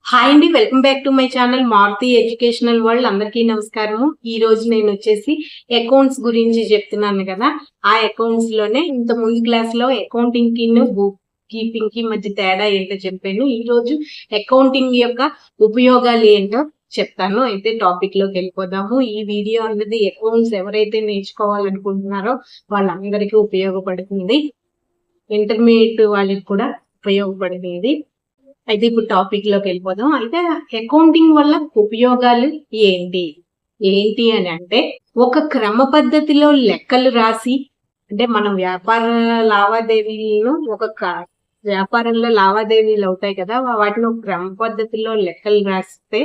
Hi అండి, welcome back to my channel Maruthi educational world. అందరికీ నమస్కారము. ఈ రోజు నేను వచ్చేసి అకౌంట్స్ గురించి చెప్తున్నాను కదా. ఆ అకౌంట్స్ లోనే ఇంత ముందు క్లాస్ లో అకౌంటింగ్ కి బుక్ కీపింగ్ కి మధ్య తేడా ఏంటో చెప్పాను. ఈ రోజు అకౌంటింగ్ యొక్క ఉపయోగాలు ఏంటో చెప్తాను. అయితే టాపిక్ లోకి వెళ్ళిపోదాము. ఈ వీడియో అనేది అకౌంట్స్ ఎవరైతే నేర్చుకోవాలనుకుంటున్నారో వాళ్ళందరికీ ఉపయోగపడుతుంది. ఇంటర్మీడియట్ వాళ్ళకి కూడా ఉపయోగపడుతుంది. అయితే ఇప్పుడు టాపిక్ లోకి వెళ్ళిపోదాం. అయితే అకౌంటింగ్ వల్ల ఉపయోగాలు ఏంటి అని అంటే, ఒక క్రమ పద్ధతిలో లెక్కలు రాసి, అంటే మనం వ్యాపారంలో లావాదేవీలు అవుతాయి కదా, వాటిని ఒక క్రమ పద్ధతిలో లెక్కలు రాస్తే,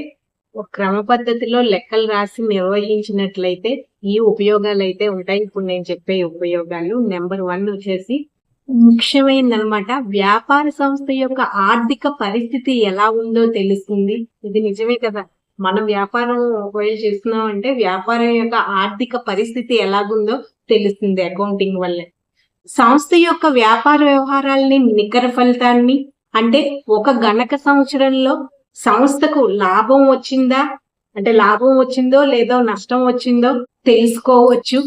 ఒక క్రమ పద్ధతిలో లెక్కలు రాసి నిర్వహించినట్లయితే ఈ ఉపయోగాలు అయితే ఉంటాయి. ఇప్పుడు నేను చెప్పే ఉపయోగాలు నెంబర్ 1 వచ్చేసి ముఖ్యమైనదనమాట. వ్యాపార సంస్థ యొక్క ఆర్థిక పరిస్థితి ఎలా ఉందో తెలుస్తుంది. ఇది నిజమే కదా. మనం వ్యాపారం ఒకవేళ చేస్తున్నాం అంటే వ్యాపారం యొక్క ఆర్థిక పరిస్థితి ఎలాగుందో తెలుస్తుంది అకౌంటింగ్ వల్లే. సంస్థ యొక్క వ్యాపార వ్యవహారాలని నికర ఫలితాన్ని, అంటే ఒక గణక సంవత్సరంలో సంస్థకు లాభం వచ్చిందో లేదో నష్టం వచ్చిందో తెలుసుకోవచ్చు.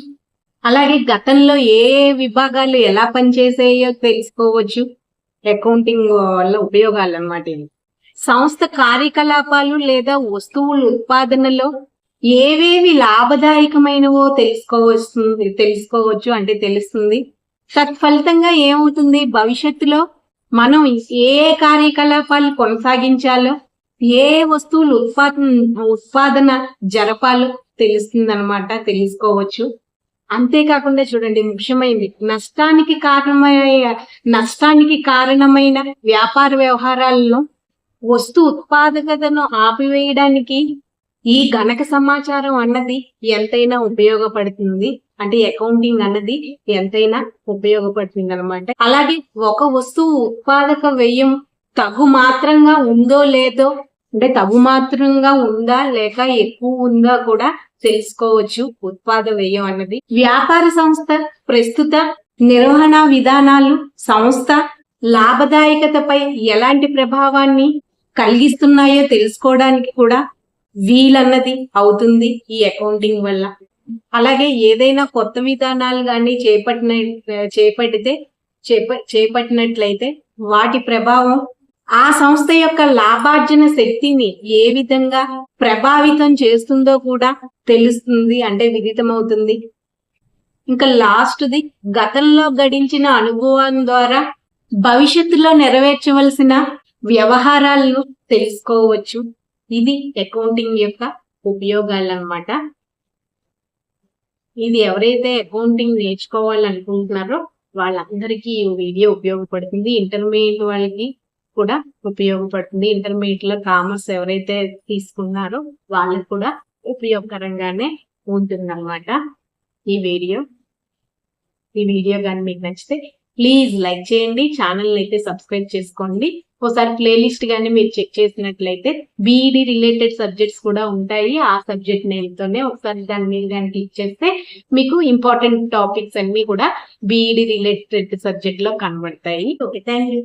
అలాగే గతంలో ఏ విభాగాలు ఎలా పనిచేసాయో తెలుసుకోవచ్చు. అకౌంటింగ్ వల్ల ఉపయోగాలు అన్నమాట ఇవి. సంస్థ కార్యకలాపాలు లేదా వస్తువుల ఉత్పాదనలో ఏవేవి లాభదాయకమైనవో తెలుసుకోవచ్చు అంటే తెలుస్తుంది. తత్ఫలితంగా ఏమవుతుంది, భవిష్యత్తులో మనం ఏ కార్యకలాపాలు కొనసాగించాలో, ఏ వస్తువులు ఉత్పాదన జరపాలో తెలుసుకోవచ్చు. అంతేకాకుండా చూడండి, ముఖ్యమైనది నష్టానికి కారణమైన వ్యాపార వ్యవహారాల్లో వస్తు ఉత్పాదకతను ఆపివేయడానికి ఈ గణక సమాచారం అన్నది ఎంతైనా ఉపయోగపడుతుంది. అంటే అకౌంటింగ్ అన్నది ఎంతైనా ఉపయోగపడుతుంది అనమాట. అలాగే ఒక వస్తువు ఉత్పాదక వ్యయం తగు మాత్రంగా ఉందో లేదో, అంటే తగు మాత్రంగా ఉందా లేక ఎక్కువ ఉందా కూడా తెలుసుకోవచ్చు. ఉత్పాద వ్యయం అన్నది వ్యాపార సంస్థ ప్రస్తుత నిర్వహణ విధానాలు సంస్థ లాభదాయకతపై ఎలాంటి ప్రభావాన్ని కలిగిస్తున్నాయో తెలుసుకోవడానికి కూడా వీలన్నది అవుతుంది ఈ అకౌంటింగ్ వల్ల. అలాగే ఏదైనా కొత్త విధానాలు కానీ చేపట్టినట్లయితే వాటి ప్రభావం ఆ సంస్థ యొక్క లాభార్జన శక్తిని ఏ విధంగా ప్రభావితం చేస్తుందో కూడా తెలుస్తుంది, అంటే విదితమవుతుంది. ఇంకా లాస్ట్ది, గతంలో గడించిన అనుభవం ద్వారా భవిష్యత్తులో నెరవేర్చవలసిన వ్యవహారాలను తెలుసుకోవచ్చు. ఇది అకౌంటింగ్ యొక్క ఉపయోగాలు అన్నమాట. ఇది ఎవరైతే అకౌంటింగ్ నేర్చుకోవాలనుకుంటున్నారో వాళ్ళందరికీ ఈ వీడియో ఉపయోగపడుతుంది. ఇంటర్మీడియట్ వాళ్ళకి కూడా ఉపయోగపడుతుంది. ఇంటర్మీడియట్ లో కామర్స్ ఎవరైతే తీసుకున్నారో వాళ్ళకి కూడా ఉపయోగకరంగానే ఉంటుంది అన్నమాట ఈ వీడియో కానీ మీకు నచ్చితే ప్లీజ్ లైక్ చేయండి, ఛానల్ అయితే సబ్స్క్రైబ్ చేసుకోండి. ఒకసారి ప్లేలిస్ట్ కానీ మీరు చెక్ చేసినట్లయితే బీఈడి రిలేటెడ్ సబ్జెక్ట్స్ కూడా ఉంటాయి. ఆ సబ్జెక్ట్ నేమ్ తోనే ఒకసారి దాని మీద కానీ క్లిక్ చేస్తే మీకు ఇంపార్టెంట్ టాపిక్స్ అన్ని కూడా బీఈడి రిలేటెడ్ సబ్జెక్ట్ లో కనబడతాయి. Okay, thank you.